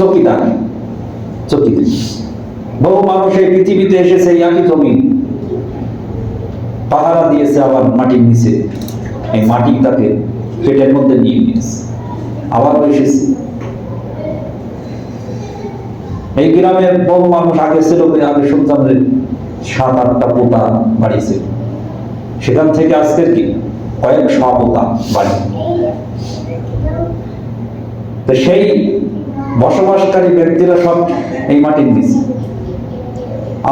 চকিদার, চকিদার। বহু মানুষ এই পৃথিবীতে এসেছে একই জমি পাহারা দিয়েছে, আবার মাটির নিচে এই মাটি তাকে পেটের মধ্যে নিয়ে নিয়েছে, আবারও এসেছে। এই গ্রামের বহু মানুষ আগে ছিল, আগে শুনতাম যে 7-8টা পোতা বাড়ি ছিল, সেখান থেকে আজকের কি কয়েকশো পোতা বাড়ি। তো সেই বসবাসকারী ব্যক্তিরা সব এই মাটির নিচে।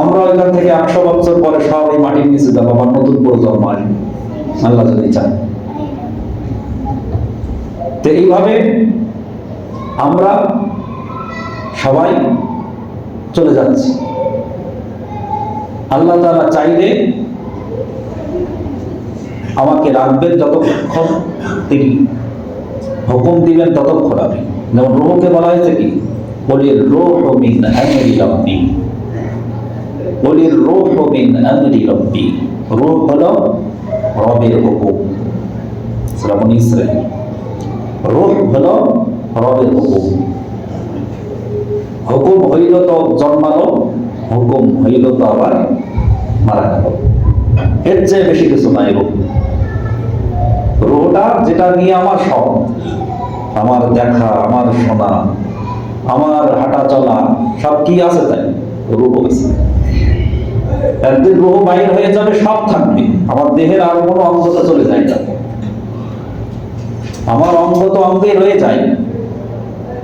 আমরা ওইখান থেকে 100 বছর পরে সব এই মাটির নিচে যাবো, আবার নতুন প্রজন্ম আসবে আল্লাহ যদি চান। তো এইভাবে আমরা সবাই চলে যাচ্ছি। আল্লাহ তাআলা চাইলে আমাকে রাখবেন যতক্ষণ তিনি হুকুম দিবেন ততক্ষণ আমি। যেমন রূহকে বলা হয়েছে কি, বলির রূহু মিন আমরি রাব্বি, বলির রূহু মিন আমরি রাব্বি। রূহ হলো রবের হুকুম, সূরা বনী ইসরাঈল। রূহ হলো রবের হুকুম। হুকুম হইল তো জন্মালো, হুকুম হইল তো আবার মারা গেল। এর চেয়ে বেশি কিছু নাই। রূহটা যেটা নিয়ে আমার সব, আমার দেখা, আমার শোনা, আমার হাঁটা চলা সব কি আছে তাই রূহ হয়েছে। একদিন রূহ বাইর হয়ে যাবে, সব থাকবে, আমার দেহের আর কোনো অঙ্গটা চলে যায় না। আমার অঙ্গ তো অঙ্গে রয়ে যায়,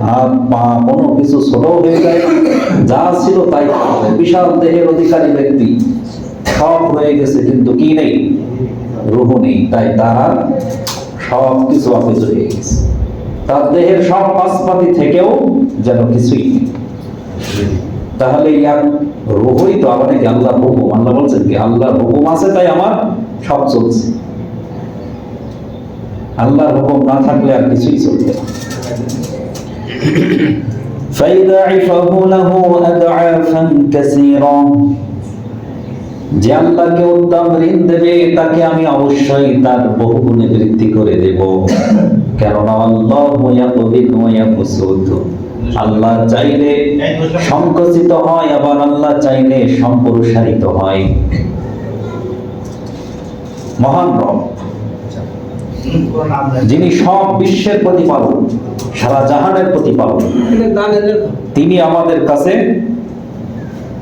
হাত পা কোনো কিছু ছোট হয়ে যায়, যা ছিল তাই। বিশাল দেহের অধিকারী ব্যক্তি সব হয়ে গেছে, কিন্তু কি নেই, রূহ নেই। তাই তার সব কিছু অকেজ হয়ে গেছে, তার দেহের সব পাশপাতি থেকেও যেন কিছুই নেই। তাহলে ইয়ার রূহই তো আবার কি আল্লাহর হুকুম। আল্লাহ বলছেন কি, আল্লাহর হুকুম আছে তাই আমার সব চলছে। আল্লাহর হুকুম না থাকলে আর কিছুই চলবে না। فَيُضَاعِفَهُ لَهُ أَضْعَافًا كَثِيرًا। যে আল্লাহকে উত্তম ঋণ দেবে তাকে আমি অবশ্যই তার বহুগুণে বৃদ্ধি করে দেব। কেননা আল্লাহু ইয়াকবিদু ওয়া ইয়াবসুতু, আল্লাহ চাইলে সংকুচিত হয়, আবার আল্লাহ চাইলে সম্প্রসারিত হয়। মহান রব, যিনি সব বিশ্বের প্রতিপালক, সারা জাহানের প্রতিপালক, তিনি আমাদের কাছে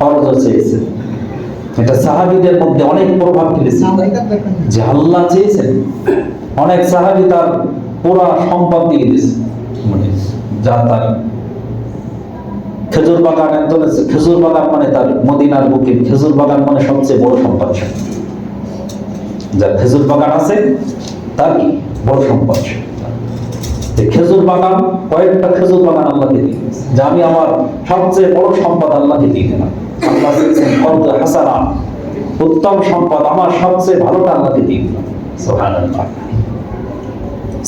অর্জ চেয়েছেন। এটা সাহাবীদের মধ্যে অনেক প্রভাব ফেলেছে যে আল্লাহ চেয়েছেন। অনেক সাহাবী তার পুরা সম্পদ দিয়ে দিয়েছে, মানে যা তার খেজুর বাগান, একজন খেজুর বাগান মানে তার মদিনার বুকে খেজুর বাগান মানে সবচেয়ে বড় সম্পদ। যার খেজুর বাগান আছে তার কি বড় সম্পদ। খেজুর বাগান, কয়েকটা খেজুর বাগান আল্লাহকে দিয়ে, যে আমি আমার সবচেয়ে বড় সম্পদ আল্লাহকে দিয়ে দিলাম। আল্লাহ হাসানা, উত্তম সম্পদ, আমার সবচেয়ে ভালোটা আল্লাহকে দিয়ে দিলাম। সুবহানাল্লাহ।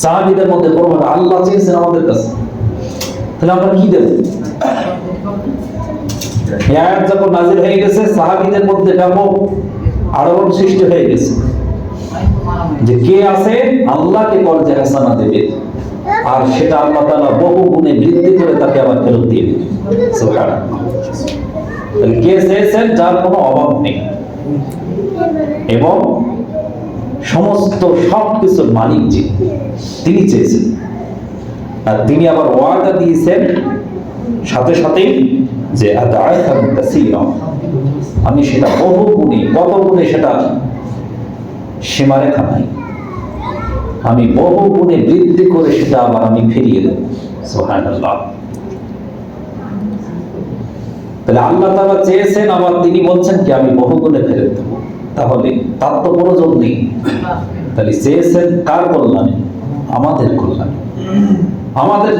সাহাবীদের মধ্যে বড় আল্লাহ চেয়েছেন আমাদের কাছে, তাহলে আমরা কি দেব? এই আয়াত যখন নাযিল হয়ে গেছে, সাহাবীদের মধ্যে ব্যাপক আলোড়ন সৃষ্টি হয়ে গেছে যে কে আছে আল্লাহকে কর্জে হাসানা দেবে, আর সেটা আল্লাহ তাআলা বহু গুণে বৃদ্ধি করে তাকে আবার ফেরত দিয়ে দেবে। সুবহানাল্লাহ। তাহলে কে চেয়েছেন? যার কোনো অভাব নেই এবং সমস্ত সবকিছুর মালিক যিনি, তিনি চেয়েছেন। আর তিনি আবার ওয়াদা দিয়েছেন সাথে সাথেই যে আদাআতান কাসীরা, আমি সেটা বহু গুণে, কত গুণে সেটা সীমারেখা নাই, আমি বহু গুণে বৃদ্ধি করে সেটা আবার আমি ফিরিয়ে দেব। সুবহানাল্লাহ। তাহলে আল্লাহ তাআলা চেয়েছেন, আবার তিনি বলছেন কি আমি বহু গুণে ফেরত দেব। তাহলে তার তো প্রয়োজন নেই। তাহলে চেয়েছেন কার কল্যাণে? আমাদের কল্যাণে, আমাদের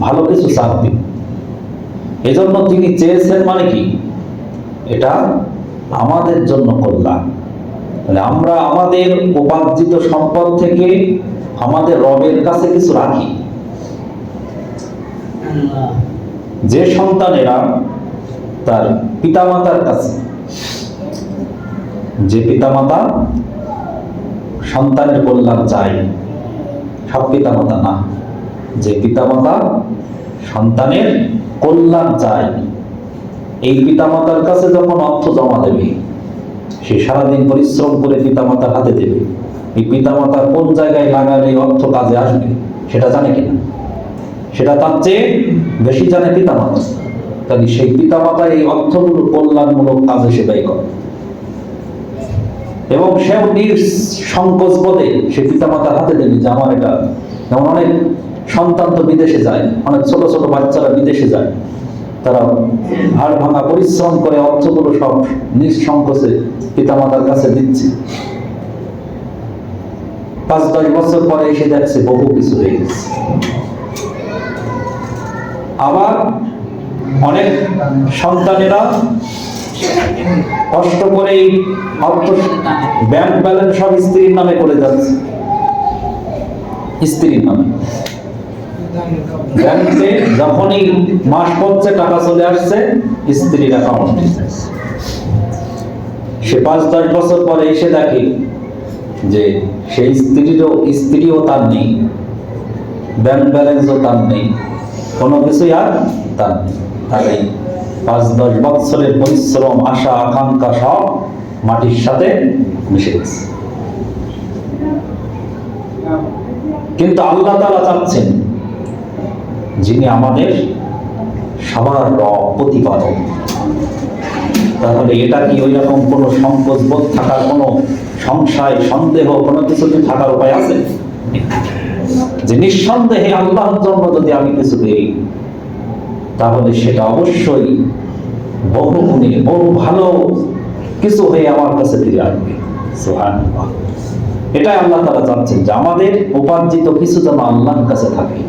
ভালো কিছু চাপ দিন। এজন্য তিনি চেয়েছেন, মানে কি এটা আমাদের জন্য কল্যাণ। তাহলে আমরা আমাদের উপার্জিত সম্পদ থেকে আমাদের রবের কাছে কিছু রাখি। যে সন্তানেরা তার পিতামাতার কাছে, যে পিতামাতা সন্তানের কল্যাণ চায়, সব পিতামাতা না, যে পিতামাতা সন্তানের কল্যাণ চায়, এই পিতামাতার কাছে যখন অর্থ জমা দেবে, সে সারাদিন পরিশ্রম করে পিতামাতার হাতে দেবে, এই পিতামাতার কোন জায়গায় লাগালে অর্থ কাজে আসবে সেটা জানে কিনা? সেটা তার চেয়ে বেশি জানে পিতামাতা। কাজে সেই পিতামাতা এই অর্থগুলো কল্যাণমূলক কাজে সে ব্যয় করে, এবং সেও নিঃসংকোচ বোধে সে পিতামাতার হাতে দেবে যে আমার এটা। যেমন অনেক সন্তান তো বিদেশে যায়, অনেক ছোট ছোট বাচ্চারা বিদেশে যায়, তারা হাড় ভাঙা পরিশ্রম করে অর্থগুলো সব নিঃসংকোচে পিতামাতার কাছে দিচ্ছে। 5-10 বছর পরে এসে দেখছে বহু কিছু হয়ে গেছে। আবার অনেক সন্তানেরা কষ্ট করে অর্থ ব্যাংক ব্যালেন্স সব স্ত্রীর নামে করে যাচ্ছে, স্ত্রীর নামে। ব্যাংকে যখনই মাস পড়ছে টাকা চলে আসছে স্ত্রীর অ্যাকাউন্টে। সে 5-10 বছর পরে এসে দেখে যে সেই স্ত্রীও তার নেই, ব্যাংক ব্যালেন্সও তার নেই, কোনো কিছুই আর তার নেই। তার এই 5-10 বছরের পরিশ্রম, আশা আকাঙ্ক্ষা সব মাটির সাথে মিশে গেছে। কিন্তু আল্লাহ তাআলা চাচ্ছেন, যিনি আমাদের সবার রব, প্রতিপালক, তাহলে এটা কি ওই রকম কোনো সংকোচ বোধ থাকার, কোনো সংশয় সন্দেহ কোনো কিছু কি থাকার উপায় আছে? যে নিঃসন্দেহে আল্লাহর জন্য যদি আমি কিছু দেই তাহলে সেটা অবশ্যই বহু গুণে বহু ভালো কিছু হয়ে আমার কাছে ফিরে আসবে। সুবহানাল্লাহ। এটাই আল্লাহ তাআলা চাচ্ছেন যে আমাদের উপার্জিত কিছু যেন আল্লাহর কাছে থাকে,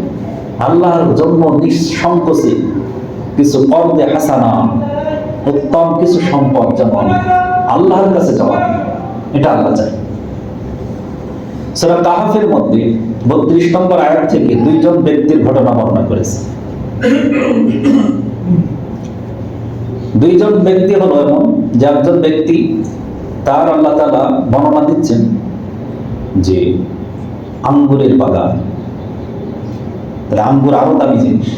আল্লাহর জন্য নিঃসংকোচে কিছু কর্দে হাসানা, উত্তম কিছু সম্পদ যেন আল্লাহর কাছে জমা দিই, এটা আল্লাহ চাই। সূরা কাহফের মধ্যে 32 নম্বর আয়াত থেকে 2 জন ব্যক্তির ঘটনা বর্ণনা করেছে। 2 জন ব্যক্তি হলো এমন যে একজন ব্যক্তি, তার আল্লাহ তাআলা বর্ণনা দিচ্ছেন যে আঙ্গুরের বাগান, আঙ্গুর আরো দামি জিনিস,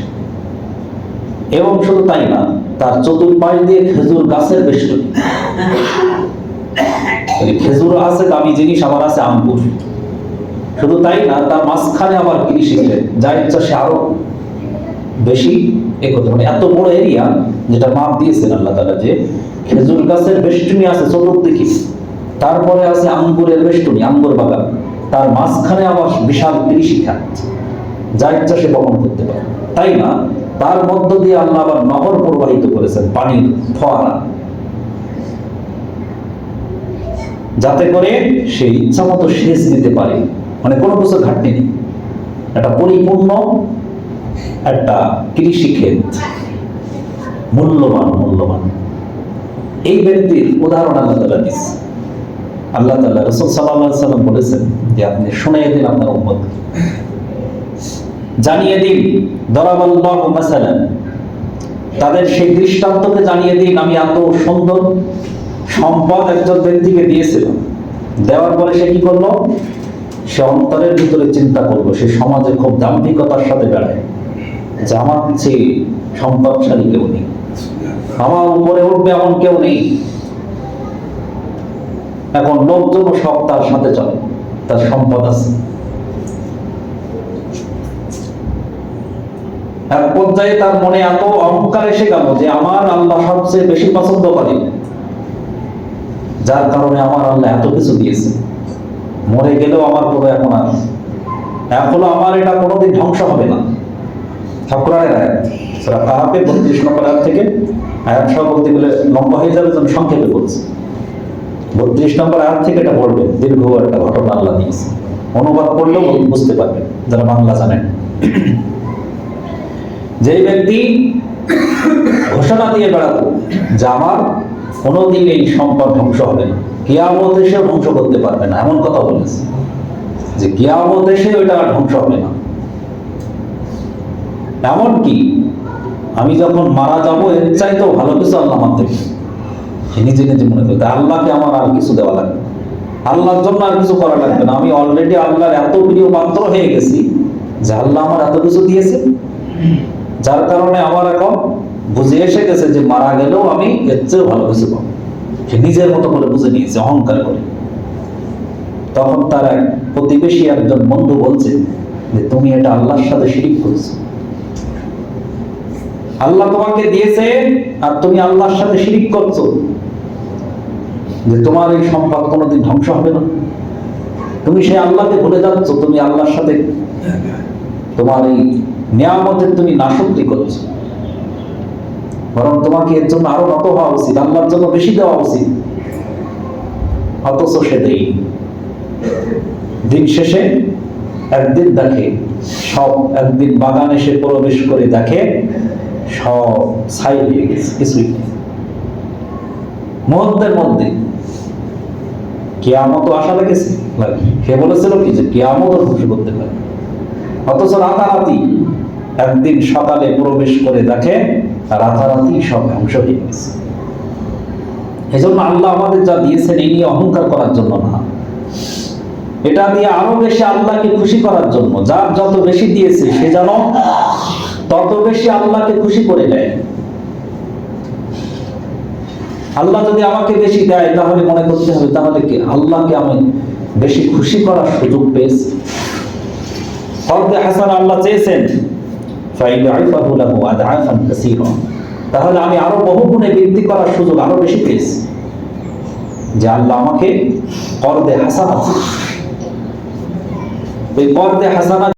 এবং শুধু তাই না, তার চতুর্পাশ দিয়ে খেজুর গাছের বেষ্টনী। খেজুর আছে দামি জিনিস, আবার আছে আঙ্গুর। শুধু তাই না, তার মাঝখানে আবার কৃষি, যা ইচ্ছা সে আরো বেশি এ করতে পারে। এত বড় এরিয়া, যেটা মাপ দিয়েছেন আল্লাহ তাআলা, যে খেজুর গাছের বেষ্টনী আছে চতুর্দিকে, তারপরে আছে আঙ্গুরের বেষ্টনী, আঙ্গুর বাগান, তার মাঝখানে আবার বিশাল কৃষি খাত, যা ইচ্ছা সে বহন করতে পারে। তাই না, তার মধ্য দিয়ে আল্লাহ আবার নহর প্রবাহিত করেছেন, পানির ফোয়ারা, যাতে করে সে ইচ্ছা মতো সেচ দিতে পারে, মানে কোনো কিছু ঘাটতি নেই। একটা পরিপূর্ণ একটা কৃষি ক্ষেত, মূল্যবান। এই ব্যক্তির উদাহরণ আল্লাহ তাআলা দিয়েছেন। আল্লাহ তাআলা রাসূল সাল্লাল্লাহু আলাইহি ওয়াসাল্লাম বলেছেন যে আপনি শুনিয়ে দিন আপনার উম্মতকে, জানিয়ে দিন, দরাবাল্লাহু মাসালান, তাদের সেই দৃষ্টান্তকে জানিয়ে দিন, আমি এত সুন্দর সম্পদ একজন ব্যক্তিকে দিয়েছিলাম। দেওয়ার পরে সে কি করলো? সে অন্তরের ভিতরে চিন্তা করলো, সে সমাজে খুব দাম্ভিকতার সাথে বেড়ায় যে আমার চেয়ে সম্পদশালী কেউ নেই, আমার উপরে উঠবে এমন কেউ নেই। এখন লোকজন সব তার সাথে চলে, তার সম্পদ আছে। এক পর্যায়ে তার মনে এত অহংকার এসে গেল যে আমার আল্লাহ সবচেয়ে বেশি পছন্দ করে, যার কারণে আমার আল্লাহ এত কিছু দিয়েছে, মরে গেলেও আমার কোনো এখন আমার এটা কোনোদিন ধ্বংস হবে না। কোরআনের আয়াত, সূরা কাহফের 32 নম্বর আয়াত থেকে, আয়াত সহ বলতে গেলে লম্বা হয়ে যাবে, আমি সংক্ষেপে বলছি। 32 নম্বর আয়াত থেকে এটা বলবে, দীর্ঘ একটা ঘটনা আল্লাহ দিয়েছে, অনুবাদ করলেও বুঝতে পারবে যারা বাংলা জানেন। যেই ব্যক্তি ঘোষণা দিয়ে বেড়াতো যে আমার কোনোদিন এই সম্পদ ধ্বংস হবে না, কিয়ামত এসেও ধ্বংস করতে পারবে না, এমন কথা বলেছে যে কিয়ামত এসে ওইটা ধ্বংস হবে না। এমনকি আমি যখন মারা যাবো এর চাইতেও ভালো কিছু আল্লাহ আমার দেবে, নিজে নিজে মনে করতে আল্লাহকে আমার আর কিছু দেওয়া লাগবে, আল্লাহর জন্য আর কিছু করা লাগবে না, আমি অলরেডি আল্লাহর এত প্রিয় পাত্র হয়ে গেছি যে আল্লাহ আমার এত কিছু দিয়েছে, যার কারণে আমার এখন বুঝে এসে গেছে যে মারা গেলেও আমি এর চেয়েও ভালো কিছু পাবো। সে নিজের মতো করে বুঝে নিয়েছে, অহংকার করে। তখন তার এক প্রতিবেশী একজন বন্ধু বলছে যে তুমি এটা আল্লাহর সাথে শিরিক করছো, আল্লাহ তোমাকে দিয়েছে আর তুমি আল্লাহর সাথে শিরিক করছো, যে তোমার এই সম্পদ কোনোদিন ধ্বংস হবে না, তুমি সেই আল্লাহকে ভুলে যাচ্ছ, তুমি আল্লাহর সাথে তোমার এই নিয়ামতের তুমি নাশকরি করছো, বরং তোমাকে এর জন্য আরো নত হওয়া উচিত, আল্লাহর জন্য বেশি দেওয়া উচিত। অথচ সে দেই। দিন শেষে একদিন দেখে সব, একদিন বাগানে সে প্রবেশ করে দেখে সব ছাই হয়ে গেছে, কিছুই নেই। মুহূর্তের মধ্যে কিয়ামত আশা লেগেছে, সে বলেছিল কি যে কিয়ামত ধ্বংস করতে পারে, অথচ রাতারাতি একদিন সকালে প্রবেশ করে দেখে রাতারাতি সব ধ্বংস হয়ে গেছে। এই জন্য আল্লাহ আমাদের যা দিয়েছেন এই নিয়ে অহংকার করার জন্য না, এটা দিয়ে আরো বেশি আল্লাহকে খুশি করার জন্য। যার যত বেশি দিয়েছে সে যেন তত বেশি আল্লাহকে খুশি করে দেয়। আল্লাহ যদি আমাকে বেশি দেয় তাহলে মনে করতে হবে তাহলে কি আল্লাহকে আমি বেশি খুশি করার সুযোগ পেয়েছি। কর্দে হাসান আল্লাহ চেয়েছেন ফাইদাইফাহু লাহু আদআফান কাসীরা, তাহলে আমি আরো বহু গুণে বৃদ্ধি করার সুযোগ আরো বেশি পেয়েছি, যে আল্লাহ আমাকে কর্দে হাসান আছে। ওই কর্দে হাসানা